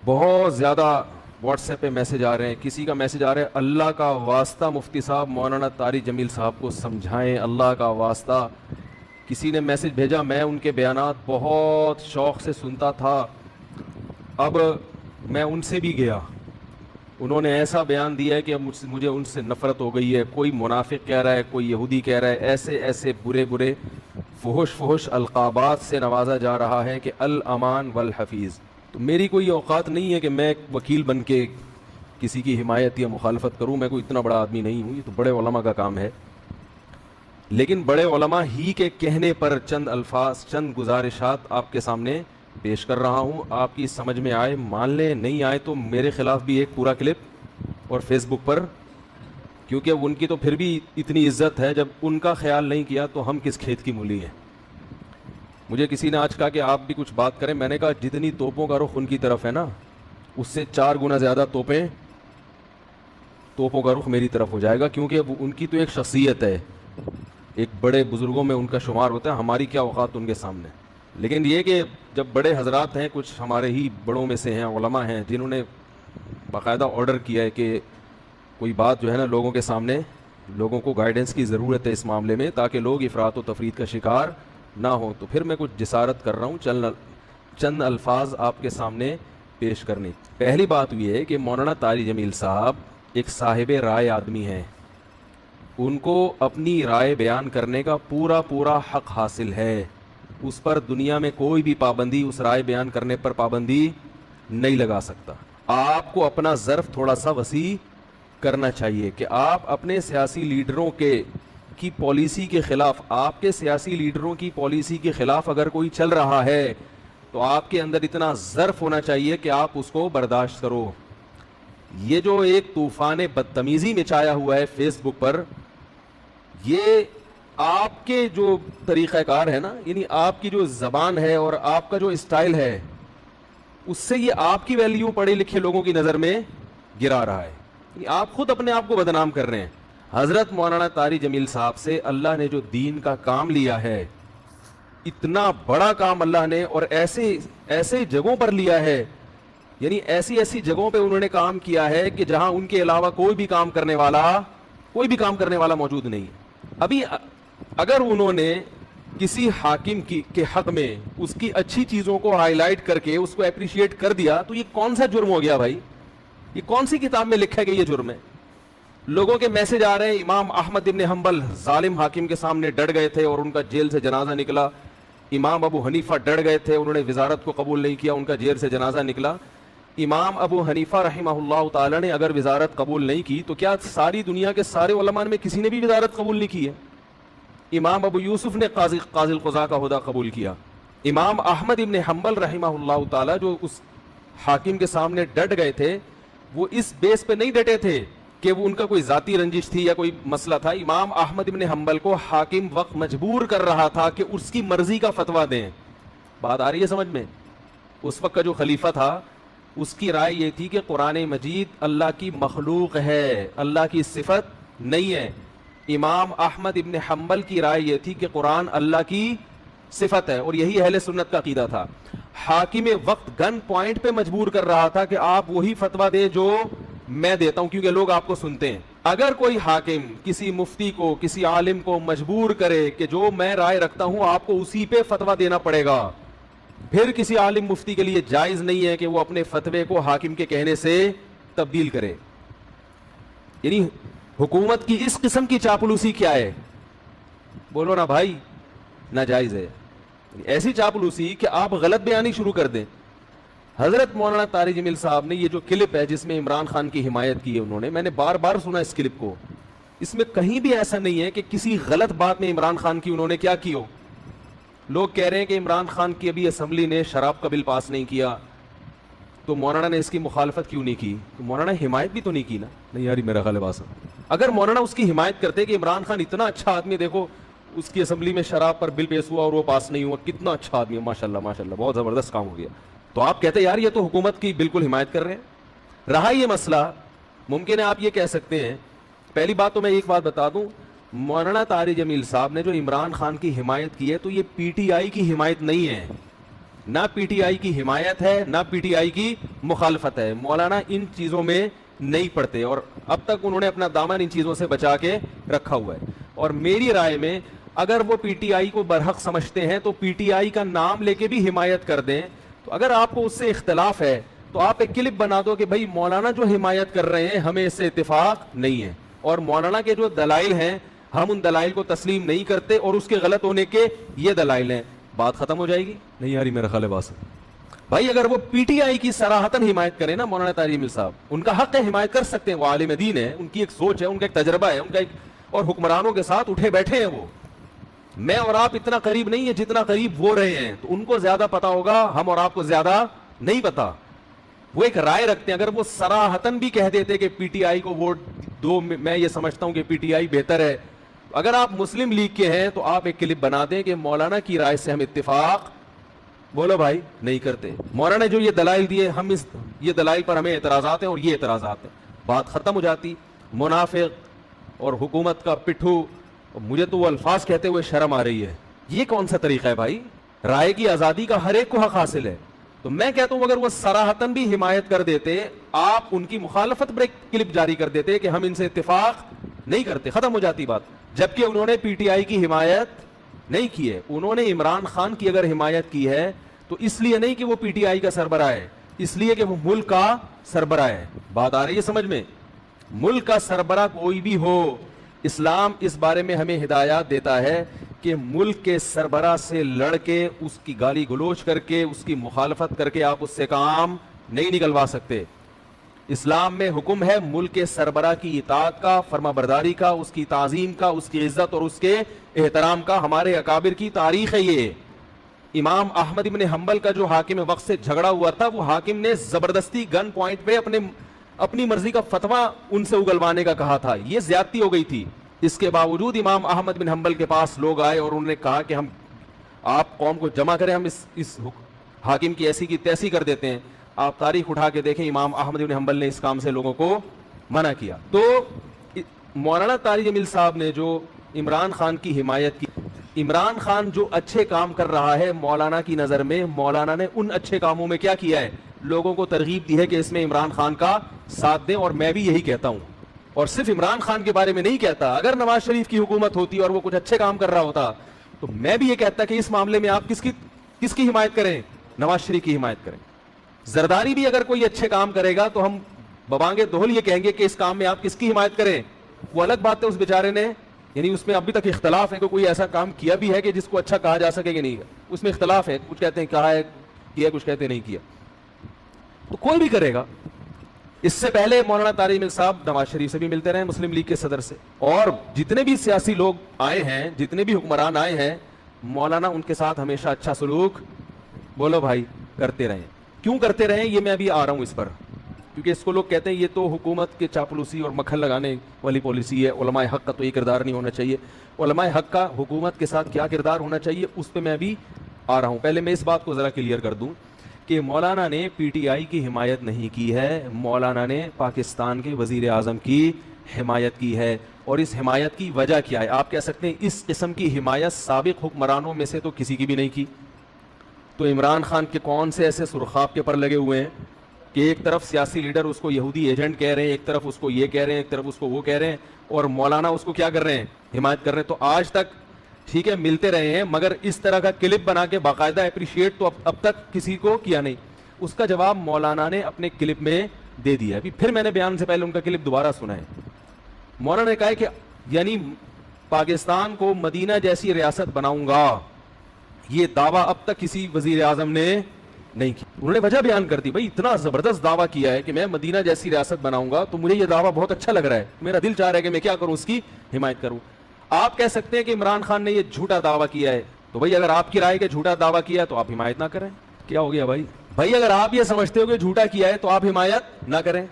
بہت زیادہ what's app پہ میسج آ رہے ہیں. کسی کا میسج آ رہا ہے, اللہ کا واسطہ مفتی صاحب مولانا طارق جمیل صاحب کو سمجھائیں, اللہ کا واسطہ. کسی نے میسج بھیجا, میں ان کے بیانات بہت شوق سے سنتا تھا, اب میں ان سے بھی گیا, انہوں نے ایسا بیان دیا ہے کہ اب مجھے ان سے نفرت ہو گئی ہے. کوئی منافق کہہ رہا ہے, کوئی یہودی کہہ رہا ہے, ایسے ایسے برے برے فحش القابات سے نوازا جا رہا ہے کہ الامان والحفیظ. تو میری کوئی اوقات نہیں ہے کہ میں ایک وکیل بن کے کسی کی حمایت یا مخالفت کروں. میں کوئی اتنا بڑا آدمی نہیں ہوں, یہ تو بڑے علماء کا کام ہے. لیکن بڑے علماء ہی کے کہنے پر چند الفاظ, چند گزارشات آپ کے سامنے پیش کر رہا ہوں. آپ کی سمجھ میں آئے مان لیں, نہیں آئے تو میرے خلاف بھی ایک پورا کلپ اور فیس بک پر, کیونکہ ان کی تو پھر بھی اتنی عزت ہے, جب ان کا خیال نہیں کیا تو ہم کس کھیت کی مولی ہیں. مجھے کسی نے آج کہا کہ آپ بھی کچھ بات کریں. میں نے کہا جتنی توپوں کا رخ ان کی طرف ہے نا, اس سے 4 گنا زیادہ توپوں کا رخ میری طرف ہو جائے گا, کیونکہ ان کی تو ایک شخصیت ہے, ایک بڑے بزرگوں میں ان کا شمار ہوتا ہے. ہماری کیا اوقات ان کے سامنے. لیکن یہ کہ جب بڑے حضرات ہیں, کچھ ہمارے ہی بڑوں میں سے ہیں, علماء ہیں, جنہوں نے باقاعدہ آرڈر کیا ہے کہ کوئی بات جو ہے نا لوگوں کے سامنے, لوگوں کو گائیڈنس کی ضرورت ہے اس معاملے میں, تاکہ لوگ افراط و تفرید کا شکار نہ ہوں, تو پھر میں کچھ جسارت کر رہا ہوں چند الفاظ آپ کے سامنے پیش کرنے. پہلی بات یہ ہے کہ مولانا طارق جمیل صاحب ایک صاحب رائے آدمی ہیں, ان کو اپنی رائے بیان کرنے کا پورا حق حاصل ہے. اس پر دنیا میں کوئی بھی پابندی, اس رائے بیان کرنے پر پابندی نہیں لگا سکتا. آپ کو اپنا ظرف تھوڑا سا وسیع کرنا چاہیے کہ آپ اپنے سیاسی لیڈروں کی پالیسی کے خلاف, آپ کے سیاسی لیڈروں کی پالیسی کے خلاف اگر کوئی چل رہا ہے تو آپ کے اندر اتنا ظرف ہونا چاہیے کہ آپ اس کو برداشت کرو. یہ جو ایک طوفان بدتمیزی مچایا ہوا ہے فیس بک پر, یہ آپ کے جو طریقہ کار ہے نا, یعنی آپ کی جو زبان ہے اور آپ کا جو اسٹائل ہے, اس سے یہ آپ کی ویلیو پڑھے لکھے لوگوں کی نظر میں گرا رہا ہے. یعنی آپ خود اپنے آپ کو بدنام کر رہے ہیں. حضرت مولانا طارق جمیل صاحب سے اللہ نے جو دین کا کام لیا ہے, اتنا بڑا کام اللہ نے, اور ایسے جگہوں پر لیا ہے, یعنی ایسی جگہوں پہ انہوں نے کام کیا ہے کہ جہاں ان کے علاوہ کوئی بھی کام کرنے والا موجود نہیں ہے. ابھی اگر انہوں نے کسی حاکم کے حق میں اس کی اچھی چیزوں کو ہائی لائٹ کر کے اس کو اپریشیٹ کر دیا, تو یہ کون سا جرم ہو گیا بھائی؟ یہ کون سی کتاب میں لکھا گیا یہ جرم ہے؟ لوگوں کے میسج آ رہے ہیں, امام احمد ابن حنبل ظالم حاکم کے سامنے ڈٹ گئے تھے اور ان کا جیل سے جنازہ نکلا. امام ابو حنیفہ ڈٹ گئے تھے, انہوں نے وزارت کو قبول نہیں کیا, ان کا جیل سے جنازہ نکلا. امام ابو حنیفہ رحمہ اللہ تعالی نے اگر وزارت قبول نہیں کی تو کیا ساری دنیا کے سارے علماء میں کسی نے بھی وزارت قبول نہیں کی ہے؟ امام ابو یوسف نے قاضی القضاء کا عہدہ قبول کیا. امام احمد ابن حنبل رحمہ اللہ تعالی جو اس حاکم کے سامنے ڈٹ گئے تھے, وہ اس بیس پہ نہیں ڈٹے تھے کہ وہ ان کا کوئی ذاتی رنجش تھی یا کوئی مسئلہ تھا. امام احمد ابن حنبل کو حاکم وقت مجبور کر رہا تھا کہ اس کی مرضی کا فتویٰ دیں. بات آ رہی ہے سمجھ میں؟ اس وقت کا جو خلیفہ تھا اس کی رائے یہ تھی کہ قرآن مجید اللہ کی مخلوق ہے, اللہ کی صفت نہیں ہے. امام احمد ابن حنبل کی رائے یہ تھی کہ قرآن اللہ کی صفت ہے, اور یہی اہل سنت کا عقیدہ تھا. حاکم وقت گن پوائنٹ پہ مجبور کر رہا تھا کہ آپ وہی فتویٰ دیں جو میں دیتا ہوں, کیونکہ لوگ آپ کو سنتے ہیں. اگر کوئی حاکم کسی مفتی کو, کسی عالم کو مجبور کرے کہ جو میں رائے رکھتا ہوں آپ کو اسی پہ فتویٰ دینا پڑے گا, پھر کسی عالم مفتی کے لیے جائز نہیں ہے کہ وہ اپنے فتوے کو حاکم کے کہنے سے تبدیل کرے. یعنی حکومت کی اس قسم کی چاپلوسی کیا ہے؟ بولو نا بھائی, ناجائز ہے. ایسی چاپلوسی کہ آپ غلط بیانی شروع کر دیں. حضرت مولانا طارق جمیل صاحب نے یہ جو کلپ ہے جس میں عمران خان کی حمایت کی ہے انہوں نے, میں نے بار بار سنا اس کلپ کو, اس میں کہیں بھی ایسا نہیں ہے کہ کسی غلط بات میں عمران خان کی انہوں نے کیا کی ہو. لوگ کہہ رہے ہیں کہ عمران خان کی ابھی اسمبلی نے شراب کا بل پاس نہیں کیا تو مولانا نے اس کی مخالفت کیوں نہیں کی؟ تو مولانا حمایت بھی تو نہیں کی نا. نہیں یار میرا خیال ہے اگر مولانا اس کی حمایت کرتے کہ عمران خان اتنا اچھا آدمی, دیکھو اس کی اسمبلی میں شراب پر بل پیش ہوا اور وہ پاس نہیں ہوا, کتنا اچھا آدمی ہے, ماشاءاللہ ماشاءاللہ بہت زبردست کام ہو گیا, تو آپ کہتے یار یہ تو حکومت کی بالکل حمایت کر رہے ہیں. رہا یہ مسئلہ, ممکن ہے آپ یہ کہہ سکتے ہیں, پہلی بات تو میں ایک بات بتا دوں, مولانا طارق جمیل صاحب نے جو عمران خان کی حمایت کی ہے تو یہ پی ٹی آئی کی حمایت نہیں ہے, نہ پی ٹی آئی کی حمایت ہے نہ پی ٹی آئی کی مخالفت ہے. مولانا ان چیزوں میں نہیں پڑتے اور اب تک انہوں نے اپنا دامن ان چیزوں سے بچا کے رکھا ہوا ہے. اور میری رائے میں اگر وہ پی ٹی آئی کو برحق سمجھتے ہیں تو پی ٹی آئی کا نام لے کے بھی حمایت کر دیں. تو اگر آپ کو اس سے اختلاف ہے تو آپ ایک کلپ بنا دو کہ بھائی مولانا جو حمایت کر رہے ہیں ہمیں اس سے اتفاق نہیں ہے, اور مولانا کے جو دلائل ہیں ہم ان دلائل کو تسلیم نہیں کرتے اور اس کے غلط ہونے کے یہ دلائل ہیں. بات ختم ہو جائے گی. نہیں یاری میرا خیال ہے بات بھائی اگر وہ پی ٹی آئی کی صراحتاً حمایت کریں نا مولانا طارق جمیل صاحب, ان کا حق ہے حمایت کر سکتے ہیں, وہ عالم دین ہے, ان کی ایک سوچ ہے, ان کا ایک تجربہ ہے, ان کا ایک, اور حکمرانوں کے ساتھ اٹھے بیٹھے ہیں وہ. میں اور آپ اتنا قریب نہیں ہے جتنا قریب وہ رہے ہیں, تو ان کو زیادہ پتا ہوگا, ہم اور آپ کو زیادہ نہیں پتا. وہ ایک رائے رکھتے ہیں. اگر وہ صراحتاً بھی کہہ دیتے کہ پی ٹی آئی کو ووٹ دو, میں یہ سمجھتا ہوں کہ پی ٹی آئی بہتر ہے. اگر آپ مسلم لیگ کے ہیں تو آپ ایک کلپ بنا دیں کہ مولانا کی رائے سے ہم اتفاق بولو بھائی نہیں کرتے. مولانا نے جو یہ دلائل دیے, ہم اس یہ دلائل پر ہمیں اعتراضات ہیں اور یہ اعتراضات ہیں, بات ختم ہو جاتی. منافق اور حکومت کا پٹھو, مجھے تو وہ الفاظ کہتے ہوئے شرم آ رہی ہے. یہ کون سا طریقہ ہے بھائی؟ رائے کی آزادی کا ہر ایک کو حق حاصل ہے. تو میں کہتا ہوں اگر وہ صراحتاً بھی حمایت کر دیتے, آپ ان کی مخالفت پر ایک کلپ جاری کر دیتے کہ ہم ان سے اتفاق نہیں کرتے, ختم ہو جاتی بات. جبکہ انہوں نے پی ٹی آئی کی حمایت نہیں کی ہے. انہوں نے عمران خان کی اگر حمایت کی ہے تو اس لیے نہیں کہ وہ پی ٹی آئی کا سربراہ ہے, اس لیے کہ وہ ملک کا سربراہ ہے. بات آ رہی ہے سمجھ میں؟ ملک کا سربراہ کوئی بھی ہو, اسلام اس بارے میں ہمیں ہدایات دیتا ہے کہ ملک کے سربراہ سے لڑ کے, اس کی گالی گلوچ کر کے, اس کی مخالفت کر کے آپ اس سے کام نہیں نکلوا سکتے. اسلام میں حکم ہے ملک کے سربراہ کی اطاعت کا, فرما برداری کا, اس کی تعظیم کا, اس کی عزت اور اس کے احترام کا. ہمارے اکابر کی تاریخ ہے یہ. امام احمد ابن حنبل کا جو حاکم وقت سے جھگڑا ہوا تھا, وہ حاکم نے زبردستی گن پوائنٹ پہ اپنی مرضی کا فتویٰ ان سے اگلوانے کا کہا تھا. یہ زیادتی ہو گئی تھی. اس کے باوجود امام احمد بن حنبل کے پاس لوگ آئے اور انہوں نے کہا کہ ہم, آپ قوم کو جمع کریں, ہم اس حاکم کی ایسی کی تیسی کر دیتے ہیں. آپ تاریخ اٹھا کے دیکھیں, امام احمد بن حنبل نے اس کام سے لوگوں کو منع کیا. تو مولانا طارق جمیل صاحب نے جو عمران خان کی حمایت کی, عمران خان جو اچھے کام کر رہا ہے مولانا کی نظر میں, مولانا نے ان اچھے کاموں میں کیا کیا ہے, لوگوں کو ترغیب دی ہے کہ اس میں عمران خان کا ساتھ دیں. اور میں بھی یہی کہتا ہوں, اور صرف عمران خان کے بارے میں نہیں کہتا. اگر نواز شریف کی حکومت ہوتی اور وہ کچھ اچھے کام کر رہا ہوتا تو میں بھی یہ کہتا کہ اس معاملے میں آپ کس کی حمایت کریں, نواز شریف کی حمایت کریں. زرداری بھی اگر کوئی اچھے کام کرے گا تو ہم ببانگے دہل یہ کہیں گے کہ اس کام میں آپ کس کی حمایت کریں. وہ الگ بات ہے, اس بیچارے نے, یعنی اس میں ابھی تک اختلاف ہے کہ کوئی ایسا کام کیا بھی ہے کہ جس کو اچھا کہا جا سکے کہ نہیں, اس میں اختلاف ہے. کچھ کہتے ہیں کہا ہے کیا, کچھ کہتے ہیں نہیں کیا. تو کوئی بھی کرے گا. اس سے پہلے مولانا طارق جمیل صاحب نواز شریف سے بھی ملتے رہے, مسلم لیگ کے صدر سے, اور جتنے بھی سیاسی لوگ آئے ہیں, جتنے بھی حکمران آئے ہیں, مولانا ان کے ساتھ ہمیشہ اچھا سلوک بولو بھائی کرتے رہے. کیوں کرتے رہے یہ میں ابھی آ رہا ہوں اس پر, کیونکہ اس کو لوگ کہتے ہیں یہ تو حکومت کے چاپلوسی اور مکھن لگانے والی پالیسی ہے. علماء حق کا تو یہ کردار نہیں ہونا چاہیے. علماء حق کا حکومت کے ساتھ کیا کردار ہونا چاہیے اس پہ میں ابھی آ رہا ہوں. پہلے میں اس بات کو ذرا کلیئر کر دوں کہ مولانا نے پی ٹی آئی کی حمایت نہیں کی ہے, مولانا نے پاکستان کے وزیر اعظم کی حمایت کی ہے. اور اس حمایت کی وجہ کیا ہے؟ آپ کہہ سکتے ہیں اس قسم کی حمایت سابق حکمرانوں میں سے تو کسی کی بھی نہیں کی. تو عمران خان کے کون سے ایسے سرخاب کے پر لگے ہوئے ہیں کہ ایک طرف سیاسی لیڈر اس کو یہودی ایجنٹ کہہ رہے ہیں, ایک طرف اس کو یہ کہہ رہے ہیں, ایک طرف اس کو وہ کہہ رہے ہیں, اور مولانا اس کو کیا کر رہے ہیں, حمایت کر رہے ہیں. تو آج تک ٹھیک ہے ملتے رہے ہیں, مگر اس طرح کا کلپ بنا کے باقاعدہ اپریشیٹ تو اب تک کسی کو کیا نہیں. اس کا جواب مولانا نے اپنے کلپ میں دے دیا. ابھی پھر میں نے بیان سے پہلے ان کا کلپ دوبارہ سنا ہے. مولانا نے کہا کہ یعنی پاکستان کو مدینہ جیسی ریاست بناؤں گا, یہ دعویٰ اب تک کسی وزیر اعظم نے نہیں کی. انہوں نے وجہ بیان کر دی, بھائی اتنا زبردست دعویٰ کیا ہے کہ میں مدینہ جیسی ریاست بناؤں گا, تو مجھے یہ دعویٰ بہت اچھا لگ رہا ہے, میرا دل چاہ رہا ہے کہ میں کیا کروں, اس کی حمایت کروں. آپ کہہ سکتے ہیں کہ عمران خان نے یہ جھوٹا دعویٰ کیا ہے, تو بھائی اگر آپ کی رائے کے جھوٹا دعویٰ کیا ہے تو آپ حمایت نہ کریں. کیا ہو گیا بھائی اگر آپ یہ سمجھتے ہو کہ جھوٹا کیا ہے تو آپ حمایت نہ کریں.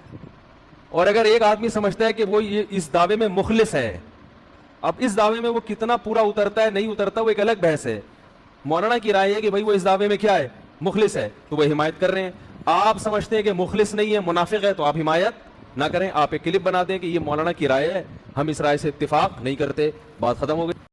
اور اگر ایک آدمی سمجھتا ہے کہ وہ یہ اس دعوے میں مخلص ہے, اب اس دعوے میں وہ کتنا پورا اترتا ہے نہیں اترتا وہ ایک الگ بحث ہے. مولانا کی رائے ہے کہ بھائی وہ اس دعوے میں کیا ہے, مخلص ہے, تو وہ حمایت کر رہے ہیں. آپ سمجھتے ہیں کہ مخلص نہیں ہے, منافق ہے, تو آپ حمایت نہ کریں. آپ ایک کلپ بنا دیں کہ یہ مولانا کی رائے ہے, ہم اس رائے سے اتفاق نہیں کرتے, بات ختم ہو گئی.